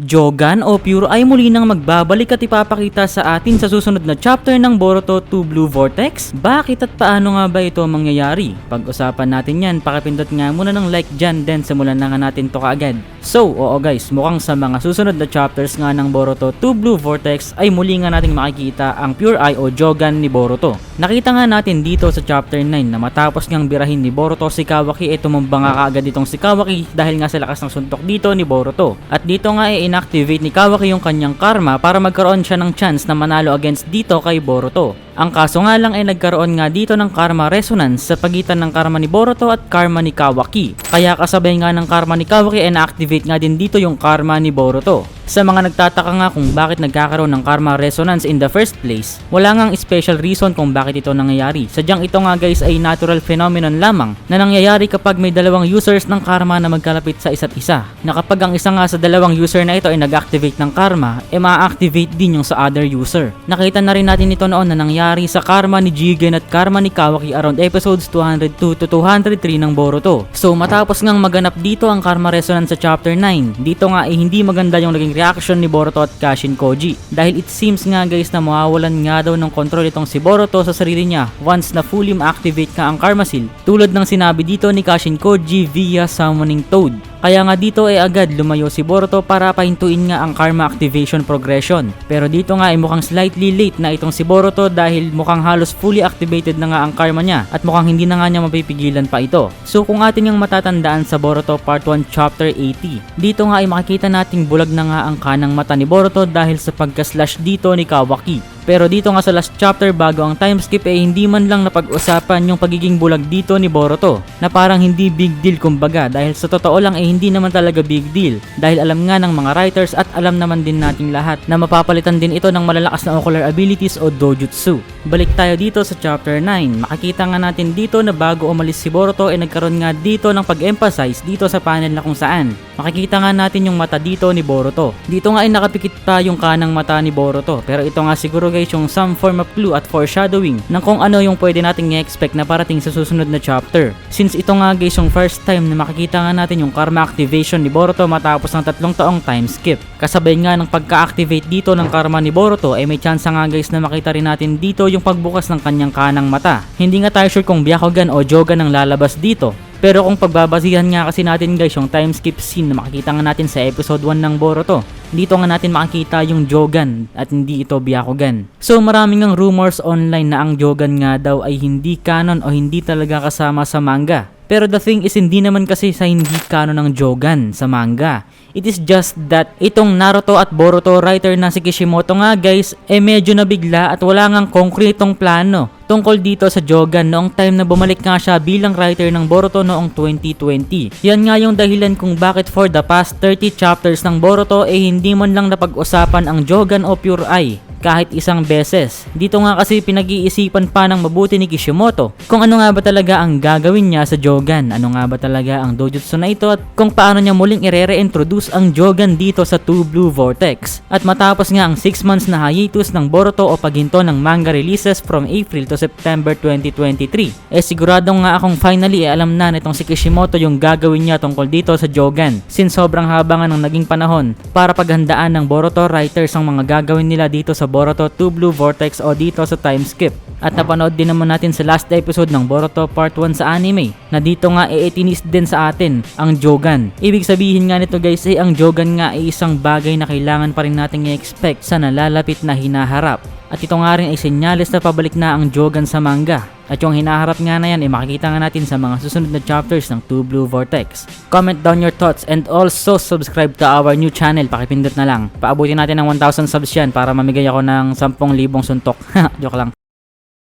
Jogan o Pure ay muli nang magbabalik at ipapakita sa atin sa susunod na chapter ng Boruto 2 Blue Vortex? Bakit at paano nga ba ito mangyayari? Pag-usapan natin yan, pakipindot nga muna ng like dyan, then simulan na nga natin to kaagad. So, oo guys, mukhang sa mga susunod na chapters nga ng Boruto 2 Blue Vortex ay muli nga nating makikita ang Pure Eye o Jogan ni Boruto. Nakita nga natin dito sa chapter 9 na matapos ngang birahin ni Boruto si Kawaki ay tumumba nga kaagad itong si Kawaki dahil nga sa lakas ng suntok dito ni Boruto. At dito nga ay inactivate ni Kawaki yung kanyang karma para magkaroon siya ng chance na manalo against dito kay Boruto. Ang kaso nga lang ay nagkaroon nga dito ng karma resonance sa pagitan ng karma ni Boruto at karma ni Kawaki. Kaya kasabay nga ng karma ni Kawaki ay na-activate nga din dito yung karma ni Boruto. Sa mga nagtataka nga kung bakit nagkakaroon ng karma resonance in the first place, wala ngang special reason kung bakit ito nangyayari. Sadyang ito nga guys ay natural phenomenon lamang na nangyayari kapag may dalawang users ng karma na magkalapit sa isa't isa. Na kapag ang isa nga sa dalawang user na ito ay nag-activate ng karma, ma-activate din yung sa other user. Nakita na rin natin ito noon na nangyari sa karma ni Jigen at karma ni Kawaki around episodes 202 to 203 ng Boruto. So matapos ngang maganap dito ang karma resonance sa chapter 9, dito nga ay hindi maganda yung naging reaction ni Boruto at Kashin Koji dahil it seems nga guys na mawawalan nga daw ng control itong si Boruto sa sarili niya once na fully ma-activate ka ang Karma Seal, tulad ng sinabi dito ni Kashin Koji via Summoning Toad. Kaya nga dito ay agad lumayo si Boruto para pahintuin nga ang karma activation progression. Pero dito nga ay mukhang slightly late na itong si Boruto dahil mukhang halos fully activated na nga ang karma niya at mukhang hindi na nga niya mapipigilan pa ito. So kung atin yung matatandaan sa Boruto Part 1 Chapter 80, dito nga ay makikita nating bulag na nga ang kanang mata ni Boruto dahil sa pagka-slash dito ni Kawaki. Pero dito nga sa last chapter bago ang time skip ay hindi man lang napag-usapan yung pagiging bulag dito ni Boruto na parang hindi big deal kumbaga dahil sa totoo lang ay hindi naman talaga big deal dahil alam nga ng mga writers at alam naman din nating lahat na mapapalitan din ito ng malalakas na ocular abilities o dojutsu. Balik tayo dito sa chapter 9, makikita nga natin dito na bago umalis si Boruto ay nagkaroon nga dito ng pag-emphasize dito sa panel na kung saan makikita nga natin yung mata dito ni Boruto. Dito nga ay nakapikit pa yung kanang mata ni Boruto pero ito nga siguro guys yung some form of clue at foreshadowing ng kung ano yung pwede nating i-expect na parating sa susunod na chapter. Since ito nga guys yung first time na makikita nga natin yung karma activation ni Boruto matapos ng 3 taong time skip. Kasabay nga ng pagka-activate dito ng karma ni Boruto ay may chance nga guys na makita rin natin dito yung pagbukas ng kanyang kanang mata. Hindi nga tayo sure kung Byakugan o Jogan ang lalabas dito. Pero kung pagbabasihan nga kasi natin guys yung time skip scene na makikita nga natin sa episode 1 ng Boruto, dito nga natin makikita yung Jogan at hindi ito Byakugan. So maraming ang rumors online na ang Jogan nga daw ay hindi canon o hindi talaga kasama sa manga. Pero the thing is hindi naman kasi sa hindi canon ng Jogan sa manga. It is just that itong Naruto at Boruto writer na si Kishimoto nga guys medyo nabigla at wala ngang konkretong plano tungkol dito sa Jogan noong time na bumalik nga siya bilang writer ng Boruto noong 2020. Yan nga yung dahilan kung bakit for the past 30 chapters ng Boruto hindi man lang napag-usapan ang Jogan o Pure Eye kahit isang beses. Dito nga kasi pinag-iisipan pa ng mabuti ni Kishimoto kung ano nga ba talaga ang gagawin niya sa Jogan, ano nga ba talaga ang dojutsu na ito at kung paano niya muling i-reintroduce ang Jogan dito sa 2 Blue Vortex. At matapos nga ang 6 months na hiatus ng Boruto o paghinto ng manga releases from April to September 2023, siguradong nga akong finally alam na nitong si Kishimoto yung gagawin niya tungkol dito sa Jogan since sobrang haba nga ng naging panahon para paghandaan ng Boruto writers ang mga gagawin nila dito sa Boruto 2 Blue Vortex o dito sa time skip. At napanood din naman natin sa last episode ng Boruto Part 1 sa anime na dito nga itinis din sa atin ang Jogan. Ibig sabihin nga nito guys ang Jogan nga ay isang bagay na kailangan pa rin nating i-expect sa nalalapit na hinaharap. At ito nga rin ay senyales na pabalik na ang Jogan sa manga. At yung hinaharap nga na yan makikita nga natin sa mga susunod na chapters ng 2 Blue Vortex. Comment down your thoughts and also subscribe to our new channel. Pakipindot na lang. Paabutin natin ng 1,000 subs yan para mamigay ako ng 10,000 suntok. Joke lang.